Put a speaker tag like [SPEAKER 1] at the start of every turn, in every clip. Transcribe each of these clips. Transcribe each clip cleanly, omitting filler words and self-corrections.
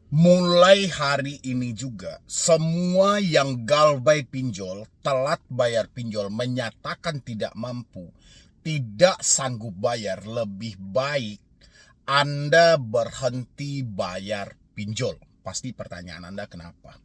[SPEAKER 1] Mulai hari ini juga, semua yang galbay pinjol, telat bayar pinjol, menyatakan tidak mampu, tidak sanggup bayar, lebih baik Anda berhenti bayar pinjol. Pasti pertanyaan Anda kenapa?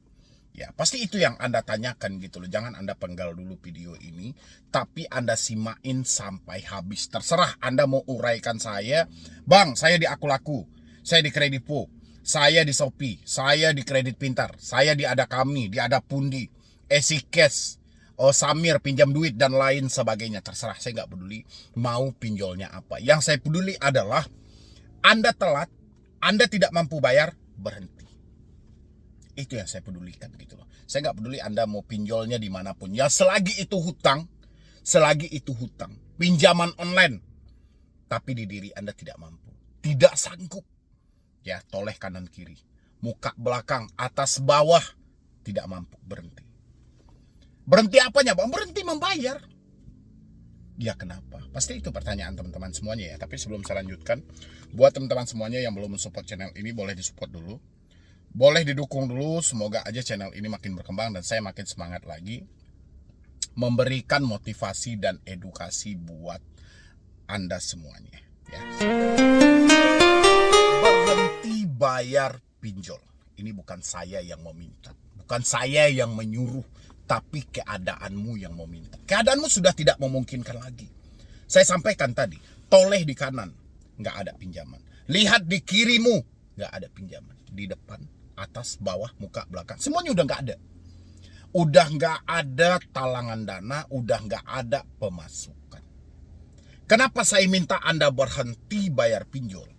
[SPEAKER 1] Ya, pasti itu yang Anda tanyakan gitu loh. Jangan Anda penggal dulu video ini, tapi Anda simain sampai habis. Terserah Anda mau uraikan saya, Bang, saya di Akulaku, saya di Kredipo, saya di Shopee, saya di Kredit Pintar, saya di Ada Kami, di Ada Pundi, Esi Cash, Samir pinjam duit dan lain sebagainya. Terserah, saya nggak peduli mau pinjolnya apa. Yang saya peduli adalah Anda telat, Anda tidak mampu bayar, berhenti. Itu yang saya pedulikan gitu loh. Saya nggak peduli Anda mau pinjolnya dimanapun. Ya selagi itu hutang, pinjaman online, tapi di diri Anda tidak mampu, tidak sanggup. Ya, toleh kanan kiri, muka belakang, atas bawah, tidak mampu, berhenti. Berhenti apanya, Bang? Berhenti membayar. Ya kenapa? Pasti itu pertanyaan teman-teman semuanya ya. Tapi sebelum saya lanjutkan, buat teman-teman semuanya yang belum mensupport channel ini, boleh disupport dulu. Boleh didukung dulu, semoga aja channel ini makin berkembang dan saya makin semangat lagi memberikan motivasi dan edukasi buat Anda semuanya ya. Berhenti bayar pinjol. Ini bukan saya yang meminta, bukan saya yang menyuruh, tapi keadaanmu yang meminta. Keadaanmu sudah tidak memungkinkan lagi. Saya sampaikan tadi, toleh di kanan, nggak ada pinjaman. Lihat di kirimu, nggak ada pinjaman. Di depan, atas, bawah, muka, belakang, semuanya udah nggak ada. Udah nggak ada talangan dana, udah nggak ada pemasukan. Kenapa saya minta Anda berhenti bayar pinjol?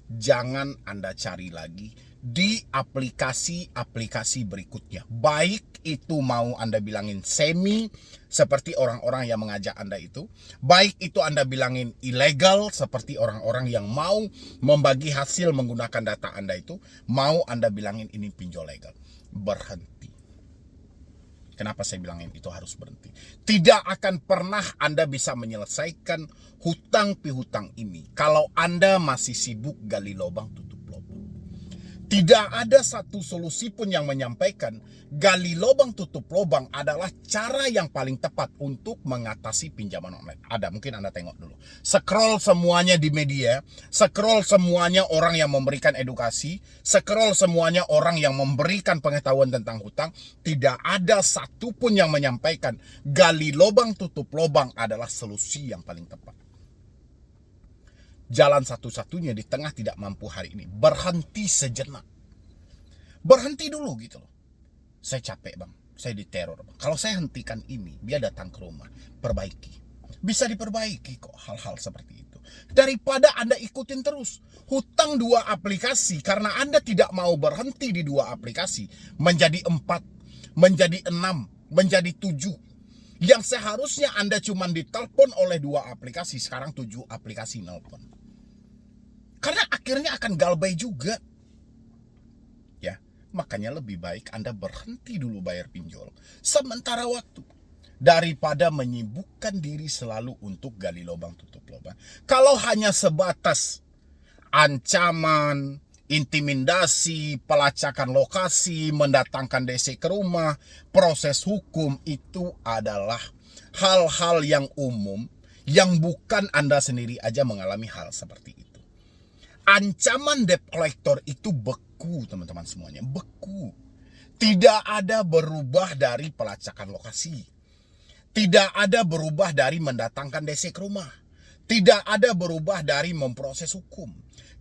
[SPEAKER 1] Jangan Anda cari lagi di aplikasi-aplikasi berikutnya. Baik itu mau Anda bilangin semi, seperti orang-orang yang mengajak Anda itu. Baik itu Anda bilangin ilegal, seperti orang-orang yang mau membagi hasil menggunakan data Anda itu. Mau Anda bilangin ini pinjol legal. Berhenti. Kenapa saya bilangin itu harus berhenti? Tidak akan pernah Anda bisa menyelesaikan hutang pihutang ini kalau Anda masih sibuk gali lubang tutup lubang. Tidak ada satu solusi pun yang menyampaikan gali lubang tutup lubang adalah cara yang paling tepat untuk mengatasi pinjaman online. Ada, mungkin Anda tengok dulu. Scroll semuanya di media, scroll semuanya orang yang memberikan edukasi, scroll semuanya orang yang memberikan pengetahuan tentang hutang. Tidak ada satu pun yang menyampaikan gali lubang tutup lubang adalah solusi yang paling tepat. Jalan satu-satunya di tengah tidak mampu hari ini, berhenti sejenak. Berhenti dulu gitu loh. Saya capek, Bang, saya diteror, Bang. Kalau saya hentikan ini, dia datang ke rumah, perbaiki. Bisa diperbaiki kok hal-hal seperti itu. Daripada Anda ikutin terus hutang 2 aplikasi karena Anda tidak mau berhenti di 2 aplikasi, menjadi 4, menjadi 6, menjadi 7. Yang seharusnya Anda cuma ditelepon oleh 2 aplikasi, sekarang 7 aplikasi nelpon. Karena akhirnya akan galbay juga. Ya, makanya lebih baik Anda berhenti dulu bayar pinjol sementara waktu daripada menyibukkan diri selalu untuk gali lubang tutup lubang. Kalau hanya sebatas ancaman, intimidasi, pelacakan lokasi, mendatangkan DC ke rumah, proses hukum, itu adalah hal-hal yang umum yang bukan Anda sendiri aja mengalami hal seperti itu. Ancaman debt collector itu beku, teman-teman semuanya, beku. Tidak ada berubah dari pelacakan lokasi. Tidak ada berubah dari mendatangkan DC ke rumah. Tidak ada berubah dari memproses hukum.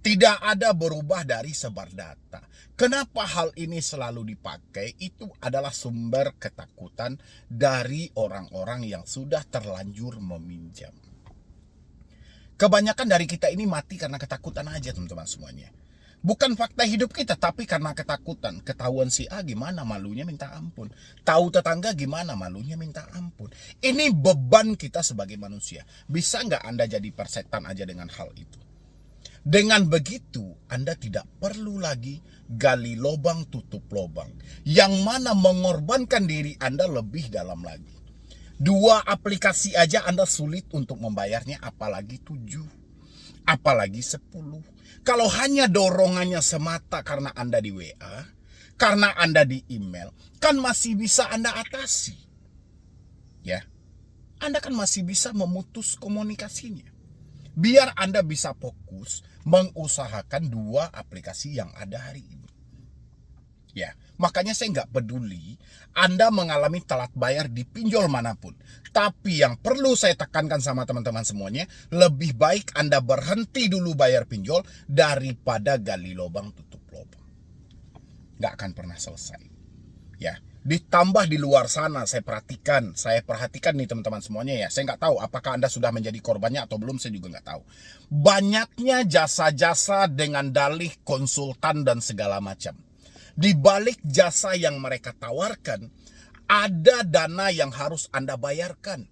[SPEAKER 1] Tidak ada berubah dari sebar data. Kenapa hal ini selalu dipakai? Itu adalah sumber ketakutan dari orang-orang yang sudah terlanjur meminjam. Kebanyakan dari kita ini mati karena ketakutan aja, teman-teman semuanya. Bukan fakta hidup kita, tapi karena ketakutan. Ketahuan si A gimana, malunya minta ampun. Tahu tetangga gimana, malunya minta ampun. Ini beban kita sebagai manusia. Bisa nggak Anda jadi persetan aja dengan hal itu? Dengan begitu, Anda tidak perlu lagi gali lubang tutup lubang, yang mana mengorbankan diri Anda lebih dalam lagi. 2 aplikasi aja Anda sulit untuk membayarnya, apalagi 7. apalagi 10. Kalau hanya dorongannya semata karena Anda di WA, karena Anda di email, kan masih bisa Anda atasi. Ya. Anda kan masih bisa memutus komunikasinya. Biar Anda bisa fokus mengusahakan 2 aplikasi yang ada hari ini. Ya, makanya saya nggak peduli Anda mengalami telat bayar di pinjol manapun. Tapi yang perlu saya tekankan sama teman-teman semuanya, lebih baik Anda berhenti dulu bayar pinjol daripada gali lubang tutup lubang. Nggak akan pernah selesai. Ya, ditambah di luar sana saya perhatikan nih teman-teman semuanya ya. Saya nggak tahu apakah Anda sudah menjadi korbannya atau belum, saya juga nggak tahu. Banyaknya jasa-jasa dengan dalih konsultan dan segala macam. Di balik jasa yang mereka tawarkan, ada dana yang harus Anda bayarkan.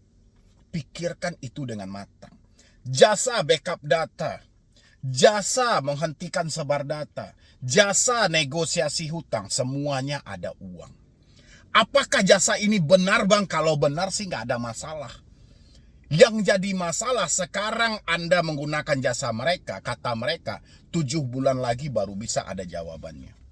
[SPEAKER 1] Pikirkan itu dengan matang. Jasa backup data, jasa menghentikan sebar data, jasa negosiasi hutang, semuanya ada uang. Apakah jasa ini benar bang? Kalau benar sih nggak ada masalah. Yang jadi masalah sekarang Anda menggunakan jasa mereka, kata mereka, 7 bulan lagi baru bisa ada jawabannya.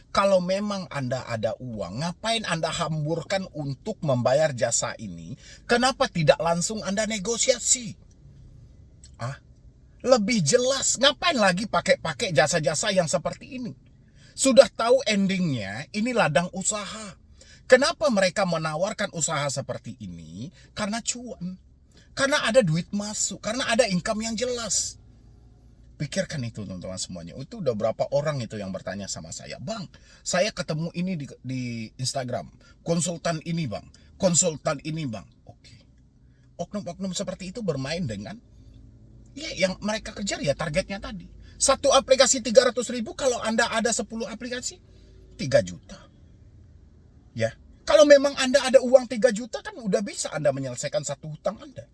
[SPEAKER 1] Kalau memang Anda ada uang, ngapain Anda hamburkan untuk membayar jasa ini? Kenapa tidak langsung Anda negosiasi? Lebih jelas, ngapain lagi pakai jasa-jasa yang seperti ini? Sudah tahu endingnya, ini ladang usaha. Kenapa mereka menawarkan usaha seperti ini? Karena cuan. Karena ada duit masuk, karena ada income yang jelas. Pikirkan itu teman-teman semuanya. Itu udah berapa orang itu yang bertanya sama saya, bang, saya ketemu ini di Instagram, konsultan ini bang, Oke. Oknum-oknum seperti itu bermain dengan ya yang mereka kejar ya targetnya tadi. Satu aplikasi 300.000, kalau Anda ada 10 aplikasi 3 juta. Ya, kalau memang Anda ada uang 3 juta kan udah bisa Anda menyelesaikan satu hutang Anda.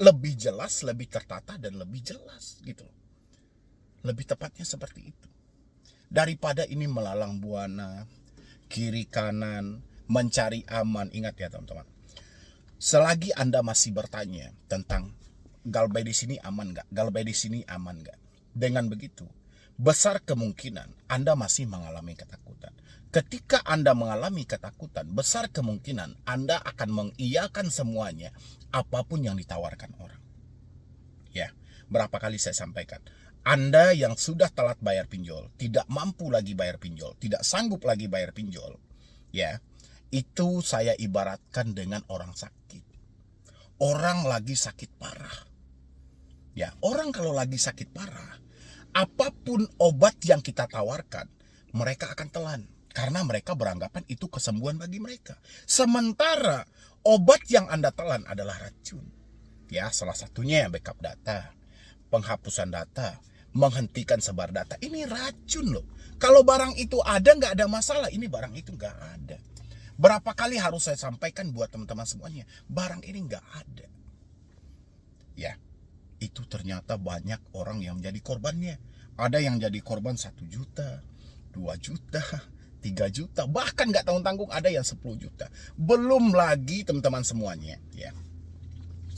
[SPEAKER 1] Lebih jelas, lebih tertata, dan lebih jelas gitu. Lebih tepatnya seperti itu. Daripada ini melalang buana, kiri kanan, mencari aman. Ingat ya teman-teman, selagi Anda masih bertanya tentang galbay di sini aman nggak, galbay di sini aman nggak, dengan begitu besar kemungkinan Anda masih mengalami ketakutan. Ketika Anda mengalami ketakutan, besar kemungkinan Anda akan mengiyakan semuanya, apapun yang ditawarkan orang. Ya, berapa kali saya sampaikan, Anda yang sudah telat bayar pinjol, tidak mampu lagi bayar pinjol, tidak sanggup lagi bayar pinjol, ya, itu saya ibaratkan dengan orang sakit. Orang lagi sakit parah. Ya, orang kalau lagi sakit parah, apapun obat yang kita tawarkan, mereka akan telan. Karena mereka beranggapan itu kesembuhan bagi mereka. Sementara obat yang Anda telan adalah racun. Ya, salah satunya yang backup data, penghapusan data, menghentikan sebar data. Ini racun loh. Kalau barang itu ada nggak ada masalah. Ini barang itu nggak ada. Berapa kali harus saya sampaikan buat teman-teman semuanya, barang ini nggak ada. Ya, itu ternyata banyak orang yang menjadi korbannya. Ada yang jadi korban 1 juta, 2 juta, 3 juta, bahkan nggak tanggung-tanggung ada yang 10 juta. Belum lagi teman-teman semuanya, ya.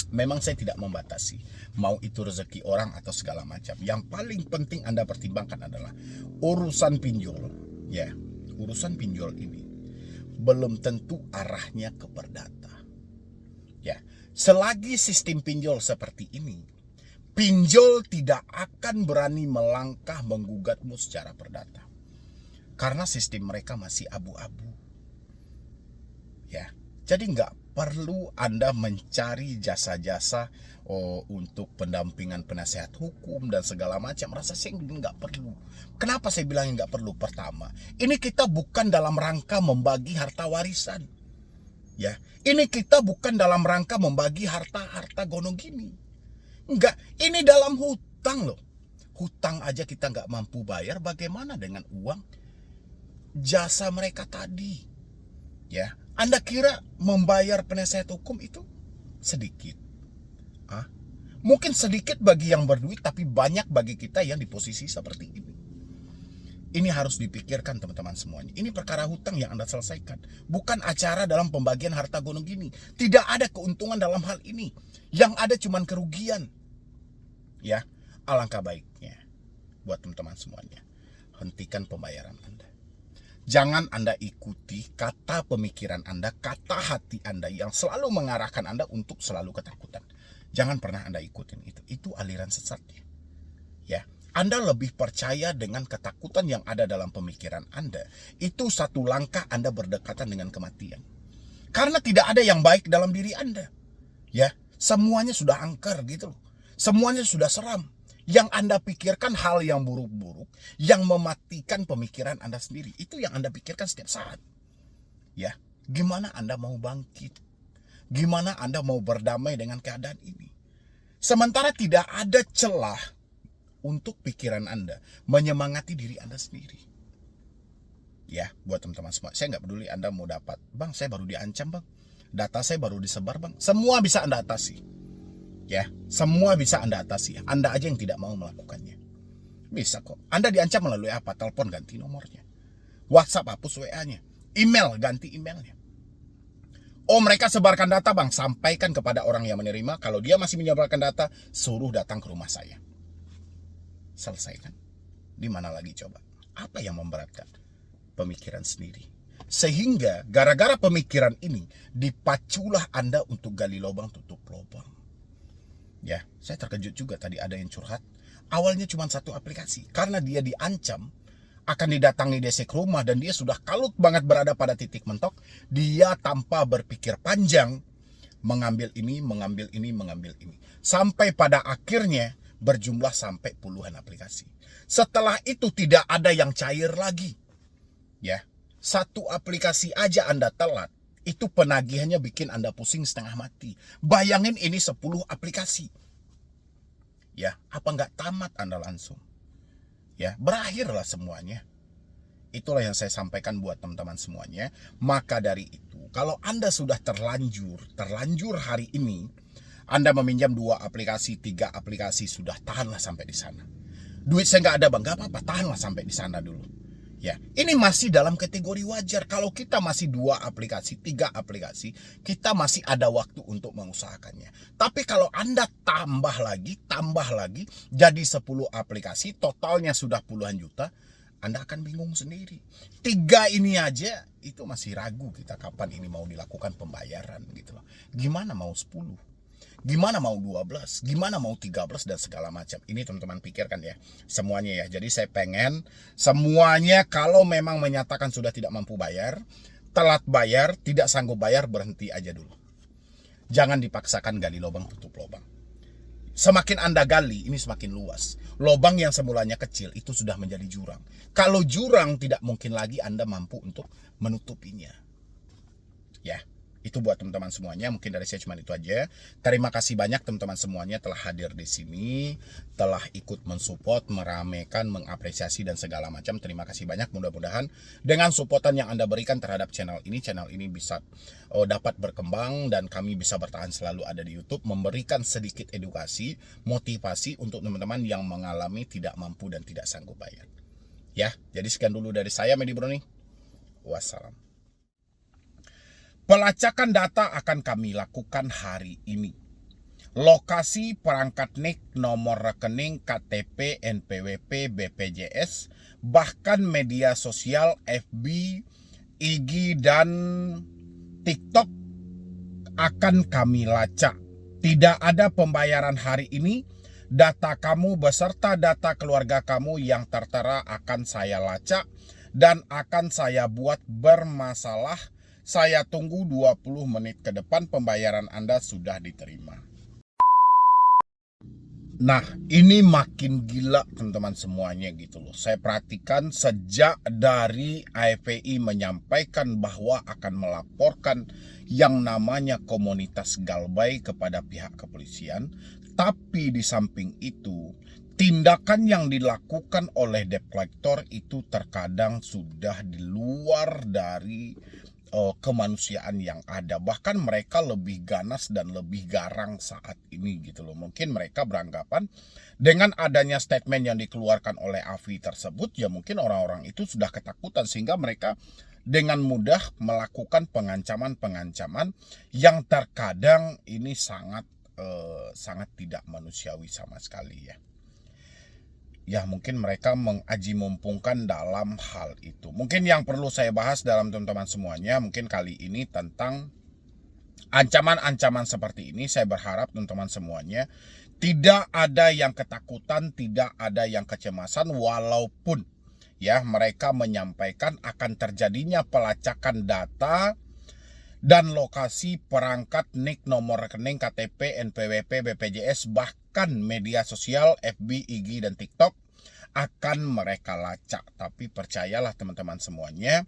[SPEAKER 1] Memang saya tidak membatasi mau itu rezeki orang atau segala macam. Yang paling penting Anda pertimbangkan adalah urusan pinjol, ya. Urusan pinjol ini belum tentu arahnya ke perdata. Ya, selagi sistem pinjol seperti ini, pinjol tidak akan berani melangkah menggugatmu secara perdata. Karena sistem mereka masih abu-abu. Ya, jadi nggak perlu Anda mencari jasa-jasa untuk pendampingan penasehat hukum dan segala macam. Rasa saya nggak perlu. Kenapa saya bilang nggak perlu? Pertama, ini kita bukan dalam rangka membagi harta warisan. Ya, ini kita bukan dalam rangka membagi harta gonong gini. Enggak, ini dalam hutang loh. Hutang aja kita nggak mampu bayar, bagaimana dengan uang jasa mereka tadi? Ya, Anda kira membayar penasehat hukum itu sedikit? Mungkin sedikit bagi yang berduit, tapi banyak bagi kita yang di posisi seperti ini. Ini harus dipikirkan teman-teman semuanya. Ini perkara hutang yang Anda selesaikan, bukan acara dalam pembagian harta gonong gini. Tidak ada keuntungan dalam hal ini. Yang ada cuma kerugian. Ya, alangkah baiknya buat teman-teman semuanya, hentikan pembayaran Anda. Jangan Anda ikuti kata pemikiran Anda, kata hati Anda yang selalu mengarahkan Anda untuk selalu ketakutan. Jangan pernah Anda ikutin itu. Itu aliran sesatnya. Ya, Anda lebih percaya dengan ketakutan yang ada dalam pemikiran Anda. Itu satu langkah Anda berdekatan dengan kematian. Karena tidak ada yang baik dalam diri Anda. Ya, semuanya sudah angker gitu loh. Semuanya sudah seram. Yang Anda pikirkan hal yang buruk-buruk, yang mematikan pemikiran Anda sendiri. Itu yang Anda pikirkan setiap saat. Ya, gimana Anda mau bangkit? Gimana Anda mau berdamai dengan keadaan ini? Sementara tidak ada celah untuk pikiran Anda menyemangati diri Anda sendiri. Ya, buat teman-teman semua, saya nggak peduli Anda mau dapat, bang, saya baru diancam, bang, data saya baru disebar, bang. Semua bisa Anda atasi. Ya, semua bisa Anda atasi. Anda aja yang tidak mau melakukannya. Bisa kok. Anda diancam melalui apa? Telepon ganti nomornya. WhatsApp hapus WA-nya. Email ganti emailnya. Oh, mereka sebarkan data, bang. Sampaikan kepada orang yang menerima. Kalau dia masih menyebarkan data, suruh datang ke rumah saya. Selesaikan. Di mana lagi coba? Apa yang memberatkan? Pemikiran sendiri. Sehingga gara-gara pemikiran ini dipaculah Anda untuk gali lubang tutup lubang. Ya, saya terkejut juga tadi ada yang curhat. Awalnya cuma satu aplikasi. Karena dia diancam akan didatangi desek rumah dan dia sudah kalut banget berada pada titik mentok. Dia tanpa berpikir panjang mengambil ini, mengambil ini, mengambil ini. Sampai pada akhirnya berjumlah sampai puluhan aplikasi. Setelah itu tidak ada yang cair lagi. Ya, satu aplikasi aja Anda telat, itu penagihannya bikin Anda pusing setengah mati. Bayangin ini 10 aplikasi. Ya, apa nggak tamat Anda langsung? Ya, berakhirlah semuanya. Itulah yang saya sampaikan buat teman-teman semuanya. Maka dari itu, kalau Anda sudah terlanjur hari ini, Anda meminjam 2 aplikasi, 3 aplikasi, sudah tahanlah sampai di sana. Duit saya nggak ada, bang, nggak apa-apa, tahanlah sampai di sana dulu. Ya, ini masih dalam kategori wajar. Kalau kita masih 2 aplikasi, 3 aplikasi, kita masih ada waktu untuk mengusahakannya. Tapi kalau Anda tambah lagi, jadi 10 aplikasi, totalnya sudah puluhan juta, Anda akan bingung sendiri. 3 ini aja, itu masih ragu kita kapan ini mau dilakukan pembayaran gitu loh. Gimana mau 10? Gimana mau 12, gimana mau 13 dan segala macam. Ini teman-teman pikirkan ya, semuanya ya. Jadi saya pengen semuanya kalau memang menyatakan sudah tidak mampu bayar, telat bayar, tidak sanggup bayar, berhenti aja dulu. Jangan dipaksakan gali lubang tutup lubang. Semakin Anda gali, ini semakin luas. Lubang yang semulanya kecil itu sudah menjadi jurang. Kalau jurang tidak mungkin lagi Anda mampu untuk menutupinya. Ya. Itu buat teman-teman semuanya. Mungkin dari saya cuma itu aja. Terima kasih banyak teman-teman semuanya telah hadir di sini, telah ikut mensupport, meramekan, mengapresiasi dan segala macam. Terima kasih banyak. Mudah-mudahan dengan supportan yang Anda berikan terhadap channel ini bisa dapat berkembang dan kami bisa bertahan selalu ada di YouTube, memberikan sedikit edukasi, motivasi untuk teman-teman yang mengalami tidak mampu dan tidak sanggup bayar. Ya, jadi sekian dulu dari saya, Medi Broni. Wassalam. Pelacakan data akan kami lakukan hari ini. Lokasi perangkat NIK, nomor rekening, KTP, NPWP, BPJS, bahkan media sosial FB, IG, dan TikTok akan kami lacak. Tidak ada pembayaran hari ini. Data kamu beserta data keluarga kamu yang tertera akan saya lacak dan akan saya buat bermasalah. Saya tunggu 20 menit ke depan pembayaran Anda sudah diterima. Nah, ini makin gila teman-teman semuanya gitu loh. Saya perhatikan sejak dari AFPI menyampaikan bahwa akan melaporkan yang namanya komunitas Galbay kepada pihak kepolisian. Tapi di samping itu, tindakan yang dilakukan oleh debt collector itu terkadang sudah di luar dari kemanusiaan yang ada. Bahkan mereka lebih ganas dan lebih garang saat ini gitu loh. Mungkin mereka beranggapan dengan adanya statement yang dikeluarkan oleh Afi tersebut, ya mungkin orang-orang itu sudah ketakutan sehingga mereka dengan mudah melakukan pengancaman-pengancaman yang terkadang ini sangat sangat tidak manusiawi sama sekali ya. Ya mungkin mereka mengaji mumpungkan dalam hal itu. Mungkin yang perlu saya bahas dalam teman-teman semuanya, mungkin kali ini tentang ancaman-ancaman seperti ini. Saya berharap teman-teman semuanya tidak ada yang ketakutan, tidak ada yang kecemasan, walaupun ya mereka menyampaikan akan terjadinya pelacakan data dan lokasi perangkat NIK, nomor rekening, KTP, NPWP, BPJS, bahkan media sosial, FB, IG, dan TikTok akan mereka lacak. Tapi percayalah teman-teman semuanya,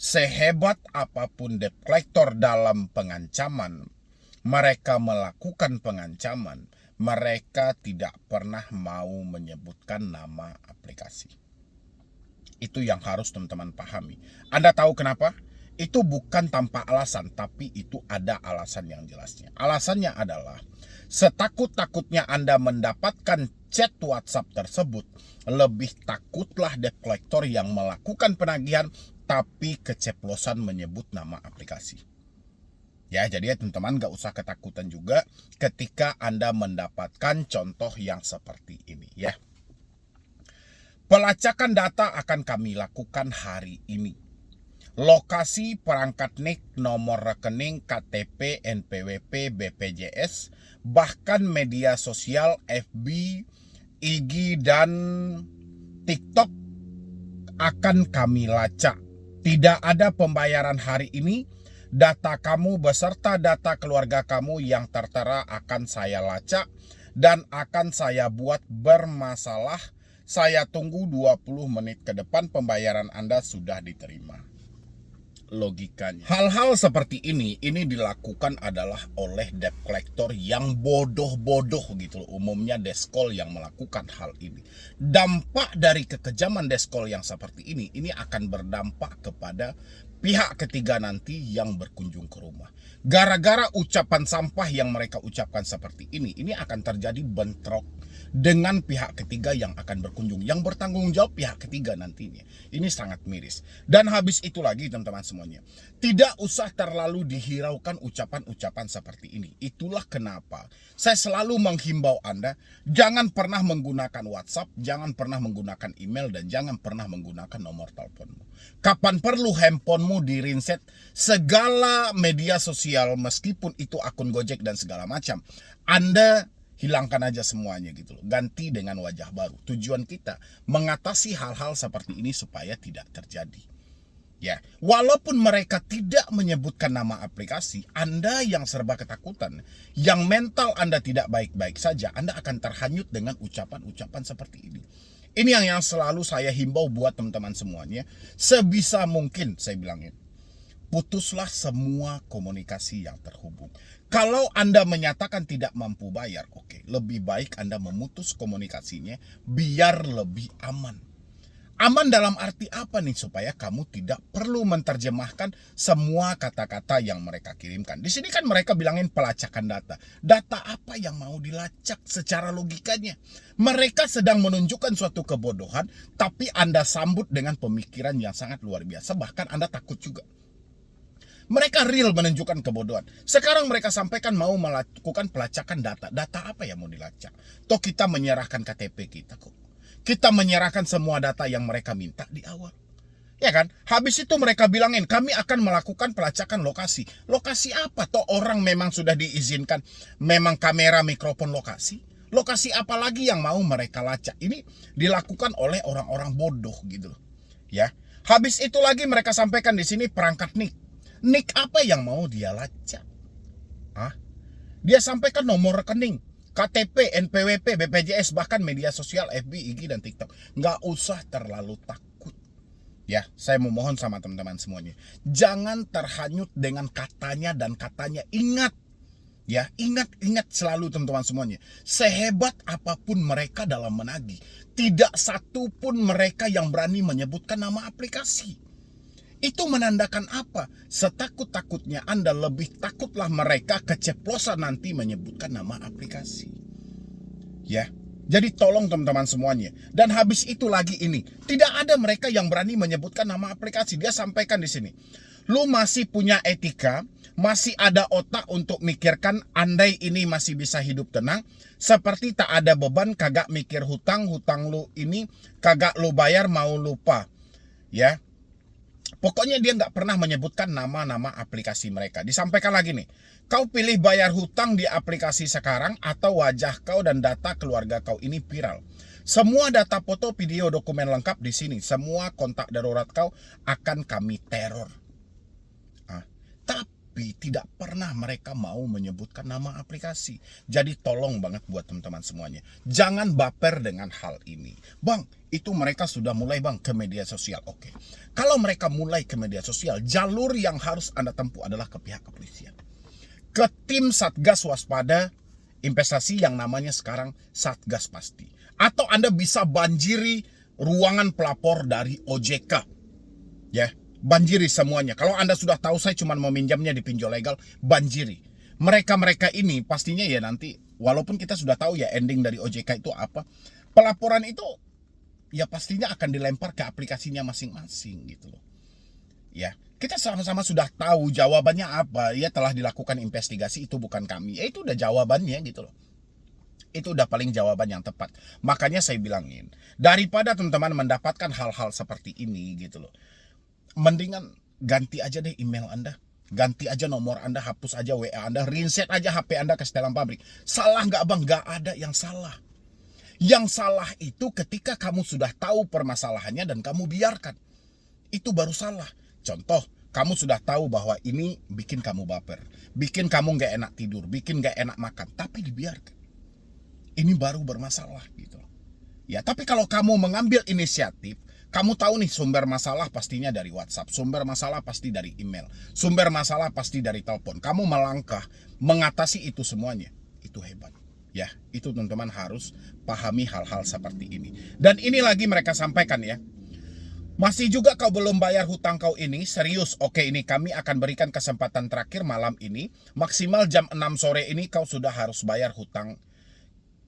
[SPEAKER 1] sehebat apapun debt collector dalam pengancaman, mereka melakukan pengancaman, mereka tidak pernah mau menyebutkan nama aplikasi. Itu yang harus teman-teman pahami. Anda tahu kenapa? Itu bukan tanpa alasan, tapi itu ada alasan yang jelasnya. Alasannya adalah setakut-takutnya Anda mendapatkan chat WhatsApp tersebut, lebih takutlah debt collector yang melakukan penagihan tapi keceplosan menyebut nama aplikasi. Ya, jadi teman-teman gak usah ketakutan juga ketika Anda mendapatkan contoh yang seperti ini ya. Pelacakan data akan kami lakukan hari ini. Lokasi perangkat NIK, nomor rekening, KTP, NPWP, BPJS, bahkan media sosial FB, IG, dan TikTok akan kami lacak. Tidak ada pembayaran hari ini. Data kamu beserta data keluarga kamu yang tertera akan saya lacak dan akan saya buat bermasalah. Saya tunggu 20 menit ke depan pembayaran Anda sudah diterima. Logikanya. Hal-hal seperti ini dilakukan adalah oleh debt collector yang bodoh-bodoh gitu loh. Umumnya deskol yang melakukan hal ini. Dampak dari kekejaman deskol yang seperti ini akan berdampak kepada pihak ketiga nanti yang berkunjung ke rumah. Gara-gara ucapan sampah yang mereka ucapkan seperti ini akan terjadi bentrok dengan pihak ketiga yang akan berkunjung, yang bertanggung jawab pihak ketiga nantinya. Ini sangat miris. Dan habis itu lagi teman-teman semuanya, tidak usah terlalu dihiraukan ucapan-ucapan seperti ini. Itulah kenapa saya selalu menghimbau Anda, jangan pernah menggunakan WhatsApp, jangan pernah menggunakan email, dan jangan pernah menggunakan nomor teleponmu. Kapan perlu handphonemu di-reset, segala media sosial meskipun itu akun Gojek dan segala macam, Anda hilangkan aja semuanya gitu loh. Ganti dengan wajah baru. Tujuan kita mengatasi hal-hal seperti ini supaya tidak terjadi. Ya, walaupun mereka tidak menyebutkan nama aplikasi, Anda yang serba ketakutan, yang mental Anda tidak baik-baik saja, Anda akan terhanyut dengan ucapan-ucapan seperti ini. Ini yang selalu saya himbau buat teman-teman semuanya. Sebisa mungkin saya bilangin, putuslah semua komunikasi yang terhubung. Kalau Anda menyatakan tidak mampu bayar, oke, lebih baik Anda memutus komunikasinya biar lebih aman. Aman dalam arti apa nih? Supaya kamu tidak perlu menerjemahkan semua kata-kata yang mereka kirimkan. Di sini kan mereka bilangin pelacakan data. Data apa yang mau dilacak secara logikanya? Mereka sedang menunjukkan suatu kebodohan, tapi Anda sambut dengan pemikiran yang sangat luar biasa. Bahkan Anda takut juga. Mereka real menunjukkan kebodohan. Sekarang mereka sampaikan mau melakukan pelacakan data. Data apa yang mau dilacak? Toh kita menyerahkan KTP kita kok. Kita menyerahkan semua data yang mereka minta di awal. Ya kan? Habis itu mereka bilangin kami akan melakukan pelacakan lokasi. Lokasi apa? Toh orang memang sudah diizinkan memang kamera mikrofon lokasi. Lokasi apa lagi yang mau mereka lacak? Ini dilakukan oleh orang-orang bodoh gitu loh. Ya. Habis itu lagi mereka sampaikan di sini perangkat NIK. NIK apa yang mau dia lacak? Dia sampaikan nomor rekening, KTP, NPWP, BPJS, bahkan media sosial FB, IG, dan TikTok. Nggak usah terlalu takut. Ya, saya memohon sama teman-teman semuanya, jangan terhanyut dengan katanya dan katanya. Ingat, ya, ingat selalu teman-teman semuanya. Sehebat apapun mereka dalam menagih, tidak satu pun mereka yang berani menyebutkan nama aplikasi. Itu menandakan apa? Setakut-takutnya Anda, lebih takutlah mereka keceplosan nanti menyebutkan nama aplikasi. Ya, jadi tolong teman-teman semuanya. Dan habis itu lagi ini, tidak ada mereka yang berani menyebutkan nama aplikasi. Dia sampaikan di sini, Lu masih punya etika, masih ada otak untuk mikirkan andai ini masih bisa hidup tenang, seperti tak ada beban, kagak mikir hutang lu ini kagak lu bayar mau lupa. Ya. Pokoknya dia nggak pernah menyebutkan nama-nama aplikasi mereka. Disampaikan lagi nih, kau pilih bayar hutang di aplikasi sekarang atau wajah kau dan data keluarga kau ini viral. Semua data foto, video, dokumen lengkap di sini. Semua kontak darurat kau akan kami teror. Tapi tidak pernah mereka mau menyebutkan nama aplikasi. Jadi tolong banget buat teman-teman semuanya, jangan baper dengan hal ini. Bang, itu mereka sudah mulai bang ke media sosial. Oke, kalau mereka mulai ke media sosial, jalur yang harus Anda tempuh adalah ke pihak kepolisian, ke tim Satgas Waspada Investasi yang namanya sekarang Satgas Pasti. Atau Anda bisa banjiri ruangan pelapor dari OJK. Ya, banjiri semuanya. Kalau Anda sudah tahu saya cuma mau minjamnya di pinjol legal, banjiri. Mereka-mereka ini pastinya ya nanti, walaupun kita sudah tahu ya ending dari OJK itu apa, pelaporan itu ya pastinya akan dilempar ke aplikasinya masing-masing gitu loh. Ya, kita sama-sama sudah tahu jawabannya apa. Ya telah dilakukan investigasi, itu bukan kami. Itu udah jawabannya gitu loh. Itu udah paling jawaban yang tepat. Makanya saya bilangin, daripada teman-teman mendapatkan hal-hal seperti ini gitu loh, mendingan ganti aja deh email Anda, ganti aja nomor Anda, hapus aja WA Anda, reset aja HP Anda ke setelan pabrik. Salah nggak bang? Nggak ada yang salah. Yang salah itu ketika kamu sudah tahu permasalahannya dan kamu biarkan. Itu baru salah. Contoh, kamu sudah tahu bahwa ini bikin kamu baper, bikin kamu nggak enak tidur, bikin nggak enak makan, tapi dibiarkan. Ini baru bermasalah gitu. Ya, tapi kalau kamu mengambil inisiatif, kamu tahu nih sumber masalah pastinya dari WhatsApp, sumber masalah pasti dari email, sumber masalah pasti dari telepon. Kamu melangkah mengatasi itu semuanya. Itu hebat. Ya, itu teman-teman harus pahami hal-hal seperti ini. Dan ini lagi mereka sampaikan ya. Masih juga kau belum bayar hutang kau ini? Serius? Oke, ini kami akan berikan kesempatan terakhir malam ini. Maksimal jam 6 sore ini kau sudah harus bayar hutang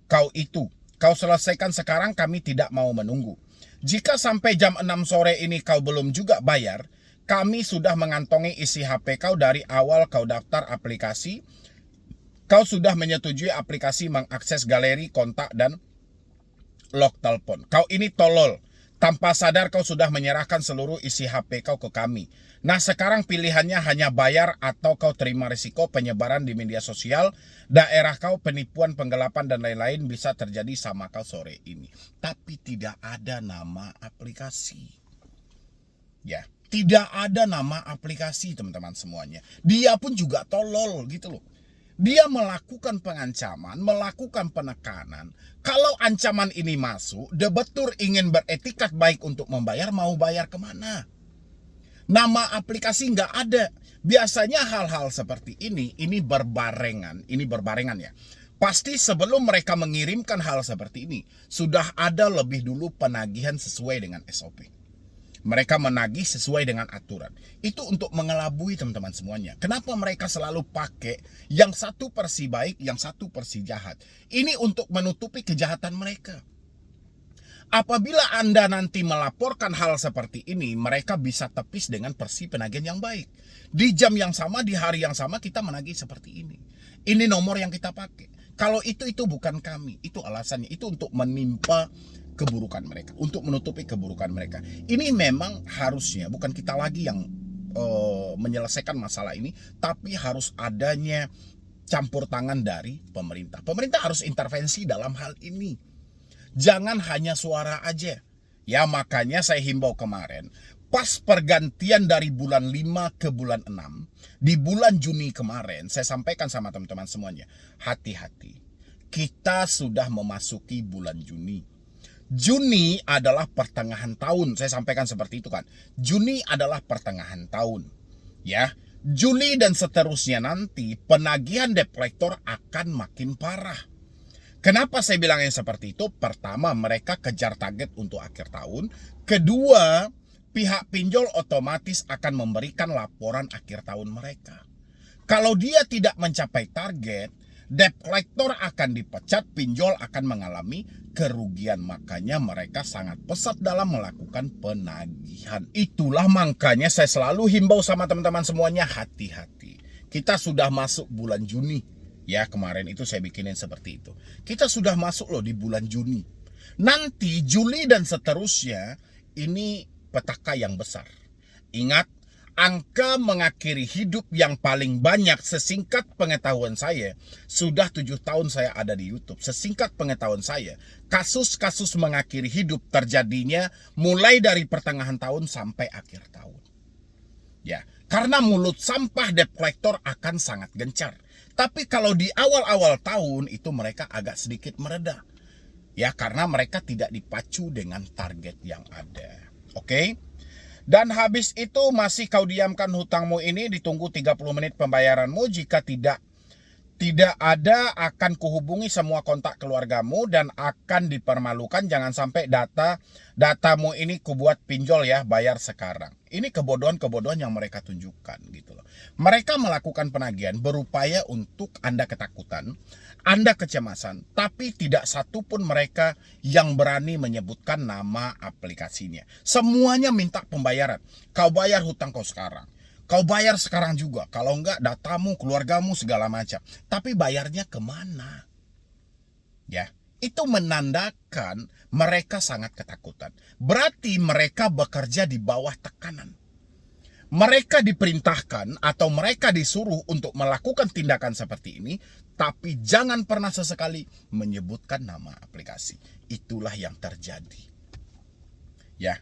[SPEAKER 1] kau itu. Kau selesaikan sekarang, kami tidak mau menunggu. Jika sampai jam 6 sore ini kau belum juga bayar, kami sudah mengantongi isi HP kau dari awal kau daftar aplikasi. Kau sudah menyetujui aplikasi mengakses galeri, kontak, dan log telepon. Kau ini tolol. Tanpa sadar kau sudah menyerahkan seluruh isi HP kau ke kami. Nah sekarang pilihannya hanya bayar atau kau terima risiko penyebaran di media sosial. Daerah kau, penipuan, penggelapan, dan lain-lain bisa terjadi sama kau sore ini. Tapi tidak ada nama aplikasi. Ya, tidak ada nama aplikasi teman-teman semuanya. Dia pun juga tolol gitu loh. Dia melakukan pengancaman, melakukan penekanan. Kalau ancaman ini masuk, debetur ingin beretikat baik untuk membayar, mau bayar kemana? Nama aplikasi nggak ada. Biasanya hal-hal seperti ini berbarengan ya. Pasti sebelum mereka mengirimkan hal seperti ini, sudah ada lebih dulu penagihan sesuai dengan SOP. Mereka menagih sesuai dengan aturan. Itu untuk mengelabui teman-teman semuanya. Kenapa mereka selalu pakai yang satu versi baik, yang satu versi jahat? Ini untuk menutupi kejahatan mereka. Apabila Anda nanti melaporkan hal seperti ini, mereka bisa tepis dengan versi penagihan yang baik. Di jam yang sama, di hari yang sama, kita menagih seperti ini. Ini nomor yang kita pakai. Kalau itu bukan kami. Itu alasannya. Itu untuk menimpa keburukan mereka, untuk menutupi keburukan mereka. Ini memang harusnya bukan kita lagi yang menyelesaikan masalah ini, tapi harus adanya campur tangan dari pemerintah. Pemerintah harus intervensi dalam hal ini. Jangan hanya suara aja. Ya makanya saya himbau kemarin, pas pergantian dari bulan 5 ke bulan 6, di bulan Juni kemarin, saya sampaikan sama teman-teman semuanya, hati-hati. Kita sudah memasuki bulan Juni. Juni adalah pertengahan tahun. Saya sampaikan seperti itu kan. Juni adalah pertengahan tahun. Ya, Juli dan seterusnya nanti penagihan debt collector akan makin parah. Kenapa saya bilangnya seperti itu? Pertama, mereka kejar target untuk akhir tahun. Kedua, pihak pinjol otomatis akan memberikan laporan akhir tahun mereka. Kalau dia tidak mencapai target Debt collector akan dipecat, pinjol akan mengalami kerugian. Makanya mereka sangat pesat dalam melakukan penagihan. Itulah makanya saya selalu himbau sama teman-teman semuanya, hati-hati. Kita sudah masuk bulan Juni. Ya, kemarin itu saya bikinin seperti itu. Kita sudah masuk loh di bulan Juni. Nanti Juli dan seterusnya ini petaka yang besar. Ingat, angka mengakhiri hidup yang paling banyak sesingkat pengetahuan saya, sudah 7 tahun saya ada di YouTube. Sesingkat pengetahuan saya, kasus-kasus mengakhiri hidup terjadinya mulai dari pertengahan tahun sampai akhir tahun. Ya, karena mulut sampah debt collector akan sangat gencar. Tapi kalau di awal-awal tahun itu mereka agak sedikit mereda. Ya, karena mereka tidak dipacu dengan target yang ada. Oke? Dan habis itu masih kau diamkan hutangmu ini, ditunggu 30 menit pembayaranmu. Jika tidak ada, akan kuhubungi semua kontak keluargamu dan akan dipermalukan. Jangan sampai datamu ini kubuat pinjol ya, bayar sekarang. Ini kebodohan-kebodohan yang mereka tunjukkan gitu loh. Mereka melakukan penagihan berupaya untuk Anda ketakutan, Anda kecemasan, tapi tidak satupun mereka yang berani menyebutkan nama aplikasinya. Semuanya minta pembayaran. Kau bayar hutang kau sekarang. Kau bayar sekarang juga. Kalau enggak, datamu, keluargamu, segala macam. Tapi bayarnya kemana? Ya, itu menandakan mereka sangat ketakutan. Berarti mereka bekerja di bawah tekanan. Mereka diperintahkan atau mereka disuruh untuk melakukan tindakan seperti ini, tapi jangan pernah sesekali menyebutkan nama aplikasi. Itulah yang terjadi. Ya.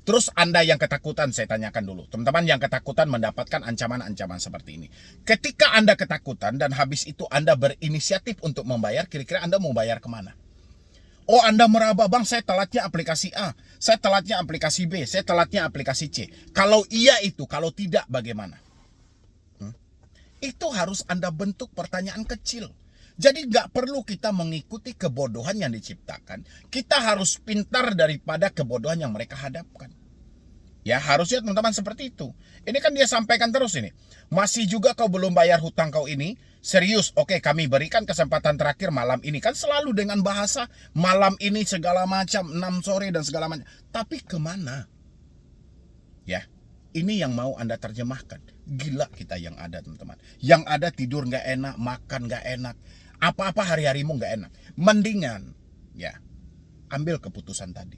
[SPEAKER 1] Terus Anda yang ketakutan, saya tanyakan dulu. Teman-teman yang ketakutan mendapatkan ancaman-ancaman seperti ini. Ketika Anda ketakutan dan habis itu Anda berinisiatif untuk membayar, kira-kira Anda mau bayar kemana? Oh, Anda meraba, bang, saya telatnya aplikasi A, saya telatnya aplikasi B, saya telatnya aplikasi C. Kalau iya itu, kalau tidak bagaimana? Itu harus Anda bentuk pertanyaan kecil. Jadi nggak perlu kita mengikuti kebodohan yang diciptakan. Kita harus pintar daripada kebodohan yang mereka hadapkan. Ya, harusnya teman-teman seperti itu. Ini kan dia sampaikan terus ini. Masih juga kau belum bayar hutang kau ini? Serius, oke, kami berikan kesempatan terakhir malam ini. Kan selalu dengan bahasa malam ini segala macam, 6 sore dan segala macam. Tapi kemana? Ya, ini yang mau Anda terjemahkan. Gila kita yang ada, teman-teman. Yang ada tidur nggak enak, makan nggak enak. Apa-apa hari-harimu nggak enak. Mendingan, ya, ambil keputusan tadi.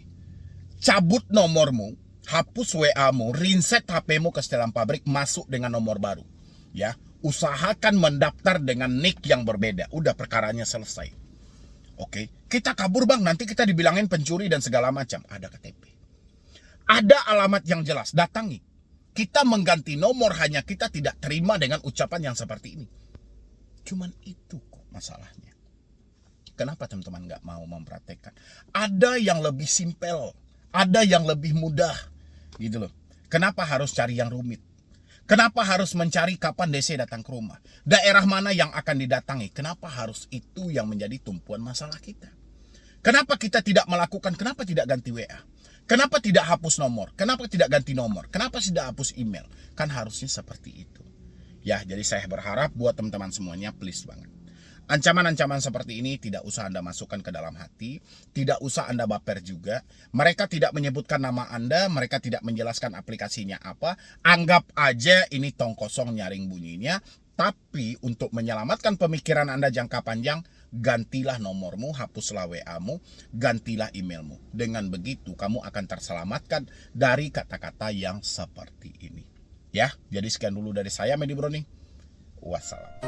[SPEAKER 1] Cabut nomormu, hapus WA-mu, reset HP-mu ke setelan pabrik, masuk dengan nomor baru. Ya, usahakan mendaftar dengan nick yang berbeda. Udah, perkaranya selesai. Oke, kita kabur bang, nanti kita dibilangin pencuri dan segala macam. Ada KTP. Ada alamat yang jelas, datangi. Kita mengganti nomor hanya kita tidak terima dengan ucapan yang seperti ini. Cuman itu kok masalahnya. Kenapa teman-teman nggak mau mempraktekkan? Ada yang lebih simpel, ada yang lebih mudah, gitu loh. Kenapa harus cari yang rumit? Kenapa harus mencari kapan DC datang ke rumah? Daerah mana yang akan didatangi? Kenapa harus itu yang menjadi tumpuan masalah kita? Kenapa kita tidak melakukan? Kenapa tidak ganti WA? Kenapa tidak hapus nomor? Kenapa tidak ganti nomor? Kenapa tidak hapus email? Kan harusnya seperti itu. Ya, jadi saya berharap buat teman-teman semuanya, please banget. Ancaman-ancaman seperti ini tidak usah Anda masukkan ke dalam hati, tidak usah Anda baper juga. Mereka tidak menyebutkan nama Anda, mereka tidak menjelaskan aplikasinya apa. Anggap aja ini tong kosong nyaring bunyinya. Tapi untuk menyelamatkan pemikiran Anda jangka panjang, gantilah nomormu, hapuslah WA-mu, gantilah emailmu. Dengan begitu kamu akan terselamatkan dari kata-kata yang seperti ini. Ya, jadi sekian dulu dari saya, Medi Browning. Wassalam.